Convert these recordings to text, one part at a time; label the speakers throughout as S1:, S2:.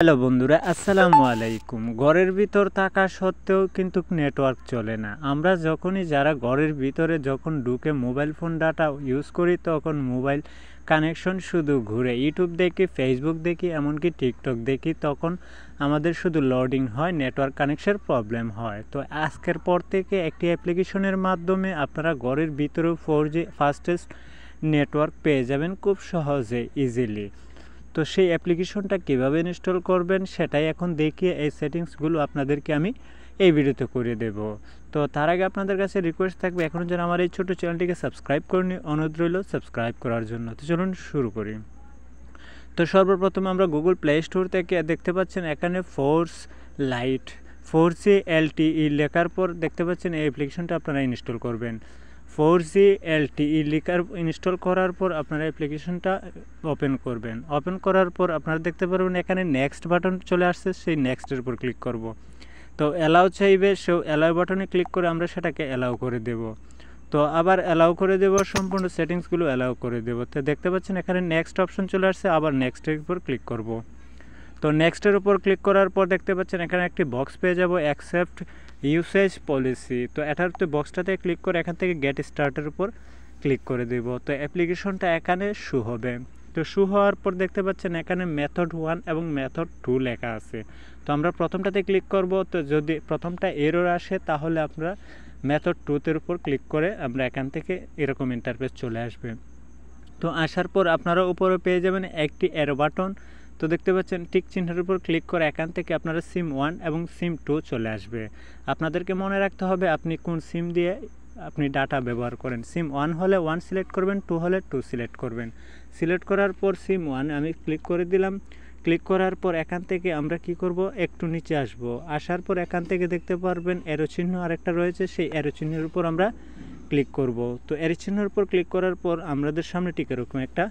S1: Hello বন্ধুরা, আসসালামু আলাইকুম। ঘরের ভিতর থাকা সত্ত্বেও কিন্তু নেটওয়ার্ক চলে না। আমরা যারা ঘরের ভিতরে যখন ঢুকে মোবাইল ফোন ডাটা ইউজ করি, তখন মোবাইল কানেকশন শুধু ঘুরে। ইউটিউব দেখি, ফেসবুক দেখি, এমনকি টিকটক দেখি, তখন আমাদের শুধু লোডিং হয়, নেটওয়ার্ক কানেকশন প্রবলেম হয়। তো আজকের পর থেকে একটি অ্যাপ্লিকেশনের মাধ্যমে আপনারা ঘরের ভিতরেও 4G ফাস্টেস্ট নেটওয়ার্ক পেয়ে যাবেন খুব সহজে, ইজিলি। তো সেই অ্যাপ্লিকেশনটা কীভাবে ইনস্টল করবেন সেটাই এখন দেখিয়ে এই সেটিংসগুলো আপনাদেরকে আমি এই ভিডিওতে করে দেব। তো তার আগে আপনাদের কাছে রিকোয়েস্ট থাকবে, এখনও যেন আমার এই ছোটো চ্যানেলটিকে সাবস্ক্রাইব করেনি, অনুরোধ রইল সাবস্ক্রাইব করার জন্য। তো চলুন শুরু করি। তো সর্বপ্রথম আমরা গুগল প্লে স্টোর থেকে দেখতে পাচ্ছেন এখানে ফোর্স লাইট 4G LTE লেখার পর দেখতে পাচ্ছেন এই অ্যাপ্লিকেশনটা আপনারা ইনস্টল করবেন। 4G LTE লেখার ইনস্টল করার পর আপনারা অ্যাপ্লিকেশনটা ওপেন করবেন। ওপেন করার পর আপনারা দেখতে পারবেন এখানে নেক্সট বাটন চলে আসছে, সেই নেক্সটের উপর ক্লিক করব। তো অ্যালাউ চাইবে, সে অ্যালাউ বাটনে ক্লিক করে আমরা সেটাকে অ্যালাউ করে দেব। তো আবার অ্যালাউ করে দেব, সম্পূর্ণ সেটিংসগুলো অ্যালাউ করে দেব। তো দেখতে পাচ্ছেন এখানে নেক্সট অপশন চলে আসছে, আবার নেক্সটের উপর ক্লিক করব। তো নেক্সটের উপর ক্লিক করার পর দেখতে পাচ্ছেন এখানে একটি বক্স পেয়ে যাব, অ্যাকসেপ্ট ইউসেজ পলিসি। তো এটার তো বক্সটাতে ক্লিক করে এখান থেকে গেট স্টার্টের উপর ক্লিক করে দেব। তো অ্যাপ্লিকেশনটা এখানে শু হবে। তো শু হওয়ার পর দেখতে পাচ্ছেন এখানে মেথড 1 এবং মেথড 2 লেখা আছে। তো আমরা প্রথমটাতে ক্লিক করব। তো যদি প্রথমটা এরর আসে তাহলে আমরা মেথড 2-র উপর ক্লিক করে আমরা এখান থেকে এরকম ইন্টারফেস চলে আসবে। তো আসার পর আপনারা উপরে পেয়ে যাবেন একটি অ্যারো বাটন। তো দেখতে পাচ্ছেন টিক চিহ্নের উপর ক্লিক করে এখান থেকে আপনারা সিম 1 এবং সিম 2 চলে আসবে। আপনাদেরকে মনে রাখতে হবে আপনি কোন সিম দিয়ে আপনি ডাটা ব্যবহার করেন। সিম 1 হলে 1 সিলেক্ট করবেন, 2 হলে 2 সিলেক্ট করবেন। সিলেক্ট করার পর সিম 1 আমি ক্লিক করে দিলাম। ক্লিক করার পর এখান থেকে আমরা কি করব, একটু নিচে আসব। আসার পর এখান থেকে দেখতে পারবেন অ্যারো চিহ্ন আরেকটা রয়েছে, সেই অ্যারো চিহ্নের উপর আমরা ক্লিক করব। তো অ্যারো চিহ্নের উপর ক্লিক করার পর আমাদের সামনে ঠিক এরকম একটা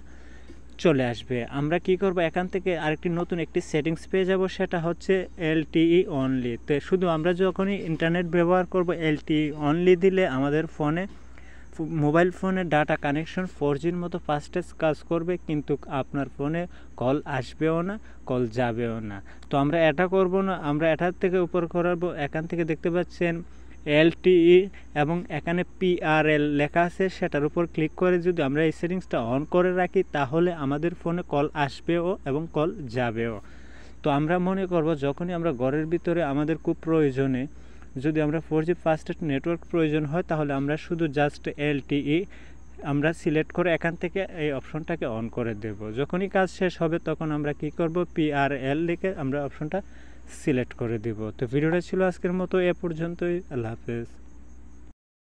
S1: চলে আসবে। আমরা কি করব, এখান থেকে আরেকটি নতুন একটি সেটিংস পেয়ে যাব, সেটা হচ্ছে LTE অনলি। তো শুধু আমরা যখনই ইন্টারনেট ব্যবহার করব, LTE অনলি দিলে আমাদের ফোনে মোবাইল ফোনে ডাটা কানেকশন 4Gর মতো ফাস্টেস্ট কাজ করবে, কিন্তু আপনার ফোনে কল আসবেও না, কল যাবেও না। তো আমরা এটা করব না, আমরা এটার থেকে উপর করাবো। এখান থেকে দেখতে পাচ্ছেন LTE এবং এখানে PRL লেখা আছে, সেটার উপর ক্লিক করে যদি আমরা এই সেটিংসটা অন করে রাখি তাহলে আমাদের ফোনে কল আসবেও এবং কল যাবেও। তো আমরা মনে করব যখনই আমরা ঘরের ভিতরে আমাদের খুব প্রয়োজনে যদি আমরা 4G ফাস্টেস্ট নেটওয়ার্ক প্রয়োজন হয়, তাহলে আমরা শুধু জাস্ট LTE আমরা সিলেক্ট করে এখান থেকে এই অপশনটাকে অন করে দেব। যখনই কাজ শেষ হবে তখন আমরা কি করব, PRL লিখে আমরা অপশনটা সিলেক্ট করে দেব। তো ভিডিওটা ছিল আজকের মতো এ পর্যন্তই। আল্লাহ হাফেজ।